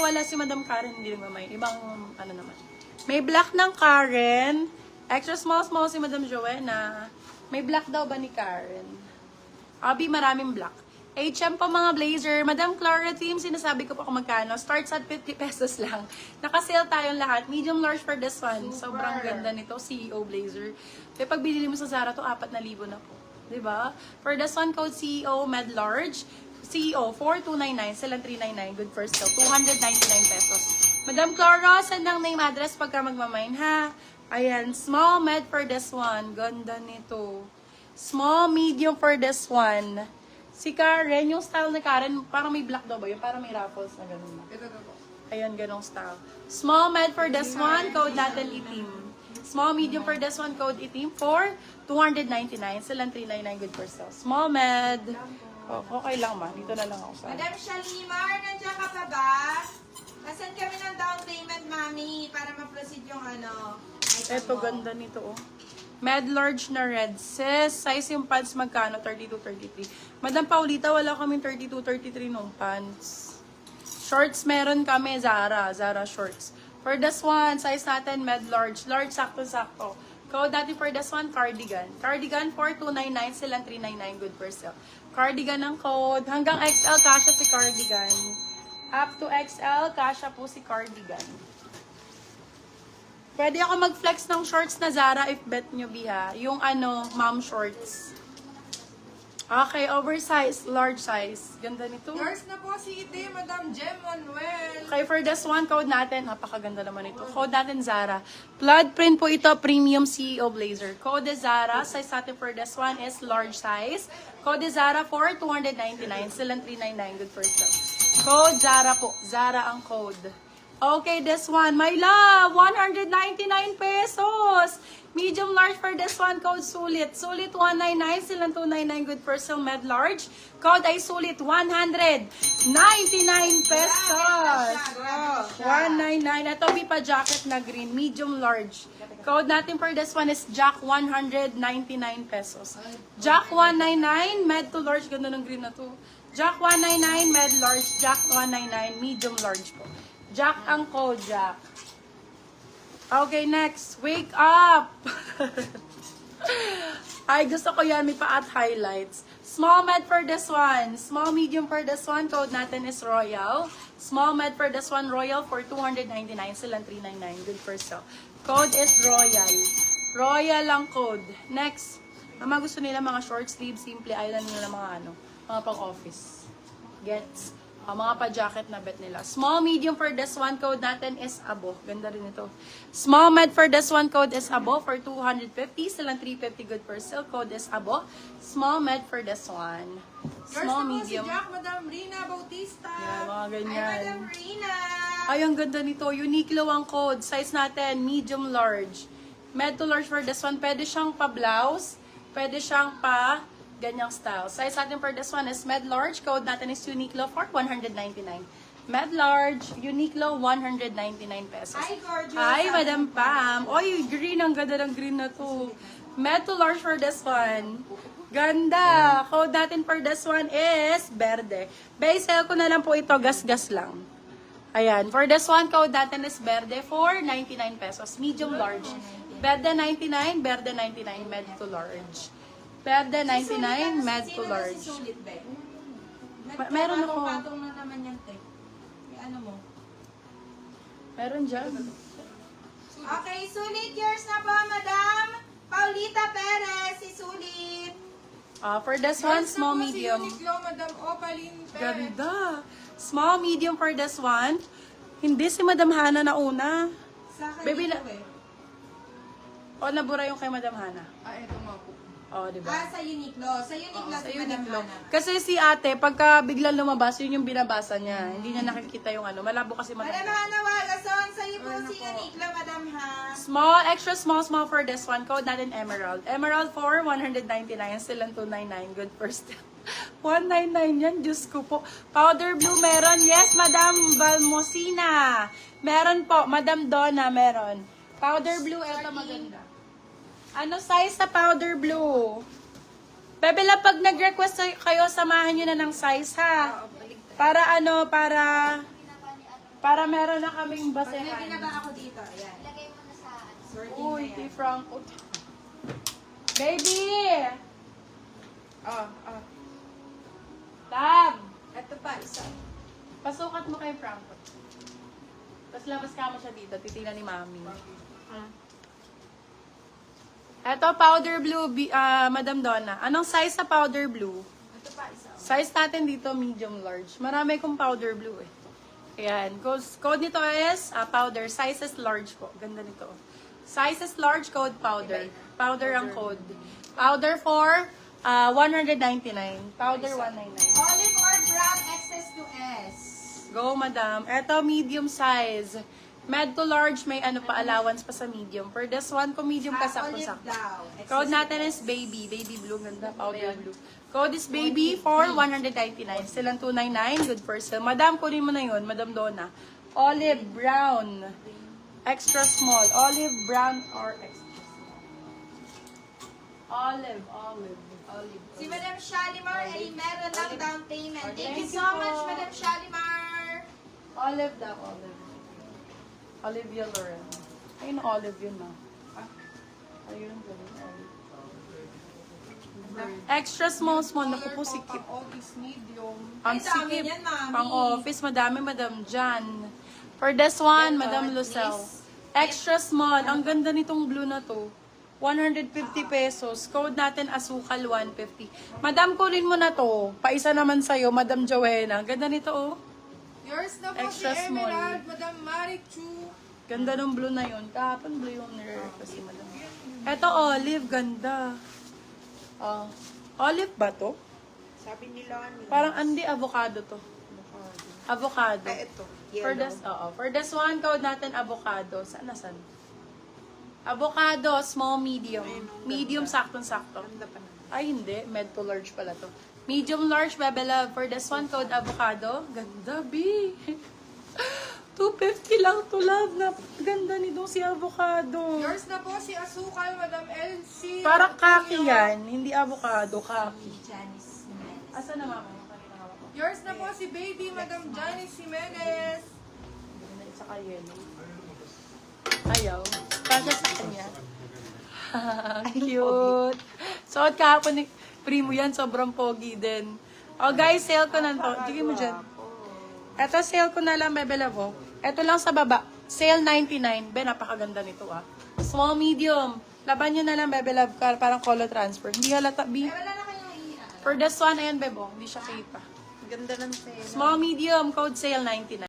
wala si Madam Karen, hindi nagmamain. Ibang, ano naman. May black ng Karen. Extra small si Madam Joanna. May black daw ba ni Karen? Abi, maraming black. HM po mga blazer. Madam Clara team, sinasabi ko po kung magkano. Starts at 50 pesos lang. Nakasale tayong lahat. Medium large for this one. Sobrang ganda nito. CEO blazer. Kaya pag binili mo sa Zara to 4,000 na po. Diba? For this one, code CEO, med large. CEO, 4299. Silang 399. Good first sale. 299 pesos. Madam Clara, send ang name address pagka magmamine ha. Ayan, small med for this one. Ganda nito. Small, medium for this one. Si Karen, yung style ni Karen, parang may black daw ba yun? Parang may ruffles na gano'n na. Ayan, ganong style. Small med for this one, code natin itim. Small, medium for this one, code itim for 299. Silang 399, good for sale. Small med. Oh, okay lang ma. Dito na lang ako sa... Madam Shalimar, nandiyan ka pa ba? Nasaan kami ng down payment, mami, para ma-proceed yung ano. Ito, ganda nito, oh. Med large na red. Sis, size yung pants magkano? 32, 33. Madam Paulita, wala kaming 32, 33 nung pants. Shorts meron kami, Zara. Zara shorts. For this one, size natin, med large. Large, sakto-sakto. Code natin for this one, cardigan. Cardigan, 4299, silang 399, good for sale. Cardigan ang code. Hanggang XL, kasha si cardigan. Up to XL, kasha po si cardigan. Pwede ako mag-flex ng shorts na Zara if bet nyo, Biha. Yung ano, mom shorts. Okay, oversized, large size. Ganda nito. Yours na po si Ite, Madam Jem Manuel. Okay, for this one, code natin. Napakaganda naman ito. Code natin Zara. Flood print po ito, premium CEO blazer. Code is Zara. Size natin for this one is large size. Code is Zara for 299. Silang 399. Good for sale. Code Zara po. Zara ang code. Okay, this one, my love, 199 pesos. Medium large for this one, code sulit. Sulit 199, silang 299, good for sale, med large. Code ay sulit 199 pesos. 199. Ito, Bipa jacket na green, medium large. Code natin for this one is Jack 199 pesos. Jack 199, med to large, ganda ng green na to. Jack 199, med large, Jack 199, medium large po. Jack ang code, Jack. Okay, next. Wake up! Ay, gusto ko yan. May pa at highlights. Small med for this one. Small medium for this one. Code natin is Royal. Small med for this one, Royal for 299. Silang 399. Good for sale. Code is Royal. Royal ang code. Next. Ang mga gusto nila, mga short sleeve, simple island nila, mga ano, mga pang-office. Gets? Mga pa-jacket na bet nila. Small, medium for this one, code natin is Abo. Ganda rin ito. Small med for this one, code is Abo for 250. Silang 350, good for sale. Code is Abo. Small med for this one. Small, medium. Si Jack, Madam Rina Bautista. Yan, mga ganyan. Ay, Madam Rina. Ay, ang ganda nito. Uniqlo ang code. Size natin, medium large. Med to large for this one. Pwede siyang pa-blouse. Pwede siyang pa... ganyang style. Size natin for this one is med large. Code natin is Uniqlo for 199. Med large, Uniqlo, 199 pesos. Hi, gorgeous. Hi, Madam Pam. Oy, green. Ang ganda ng green na to. Med to large for this one. Ganda. Code natin for this one is Verde. Base sale ko na lang po ito. Gas-gas lang. Ayan. For this one, code natin is Verde for 99 pesos. Medium large. Verde 99, Verde 99, med to large. Verde 99, med to large. Si Sulit, be? Meron ako. Patong na naman yan, te. May ano mo? Meron dyan. Okay, Sulit, yours na po, Madam Paulita Perez, si Sulit. For this one, small, medium. Si Uniqlo, Madam Opaline Perez. Ganda. Small, medium for this one. Hindi si Madam Hana na una. Sa akin Baby dito, na- eh. O, nabura yung kay Madam Hana. Eto nga po. O, diba? Sa Uniqlo. Sa Uniqlo, Sa si Madam Uniqlo. Hana. Kasi si ate, pagka biglang lumabas, yun yung binabasa niya. Hindi niya nakikita yung ano. Malabo kasi Madam Madam. Hana Wagason, sa'yo po si Uniqlo, Madam Ha. Small, extra small for this one. Code natin Emerald. Emerald for 199. Still ang 299. Good first step. 199 yan. Diyos ko po. Powder blue meron. Yes, Madam Balmosina. Meron po. Madam Donna meron. Powder blue. Eto maganda. Ano size sa powder blue? Bebela, pag nag-request kayo, samahan nyo na ng size, ha? Para ano, para... Para meron na kaming Pag may basehan. binaba ako dito, ayan. Ilagay mo na sa ano. Sorting Uy, na T. yan. Franco. Baby! Tab! Ito pa, isa. Pasukat mo kay Franco. Tapos labas ka mo siya dito. Titingnan ni Mami. Ito, powder blue, Madam Donna. Anong size sa powder blue? Ito pa, isa. Size natin dito, medium large. Marami kong powder blue eh. Ayan. Code nito is powder. Sizes large po. Ganda nito. Sizes large, code powder. Powder ang code. Powder for 199. Powder 199. Olive or brown XS to S. Go, madam. Ito, medium size. Med to large, may ano pa, allowance pa sa medium. For this one, kung medium ka, Olive sakto-sakto. daw. Code natin is baby. Baby blue. Ganda. Powder blue. Code is baby for 199. Still ang 299. Good for sale. Madam, kunin mo na yun. Madam Donna. Olive brown. Extra small. Olive brown or extra small. Olive. Si Madam Shalimar ay meron lang down payment. Thank you so much, Madam Shalimar. Olive daw. Olive. Olivia Loren. Ayun, olive yun na. Ayun, ganun. Extra small. Naku po, sikip. Office medium. Ang Ay, dami sikip. yan, Mami. Pang office, madami, Madam Jan. For this one, Madam Lucel. Extra small. Ang ganda nitong blue na to. 150 pesos. Code natin, asukal 150. Madam, kunin mo na to. Paisa naman sa'yo, Madam Joanna. Ganda nito, oh. Yours na po Extra si small. Emerald, Madam Marichu. Ganda ng blue na yun. Kahapon blue yung nire-request si Madam. Eto, olive. Ganda. Olive ba to? Sabi ni Lonnie. Parang hindi, avocado to. Avocado. Ay, ito. For this, for this one, code natin avocado. Saan? Avocado, small, medium. Medium, saktong-sakto. Ay, hindi. Med to large pala to. Medium, large, bebe love. For this one, code avocado. Ganda, B. 250 lang to, love. Ganda nitong si avocado. Yours na po si Asukal, Madam Elsie. Parang kaki yan. Hindi avocado, kaki. Janice Jimenez. Asa na mama? Yung kanina hawak ko. Yours na po si Baby, Madam Janice Jimenez. Ganda isa ka yellow. Ayaw. Kasya sa kanya. Cute. Suot kahapon ni Primo yan. Sobrang pogi din. Oh guys, sale ko na to. Tigil mo dyan. Eto, sale ko na lang, bebe love. Eto lang sa baba. Sale 99. Be, napakaganda nito ah. Small, medium. Laban nyo na lang, bebe love. Parang color transfer. Hindi halata, B. Wala na kayong For this one, ayan, bebo. Hindi siya kita. Ganda ng sale. Small, medium. Code sale 99.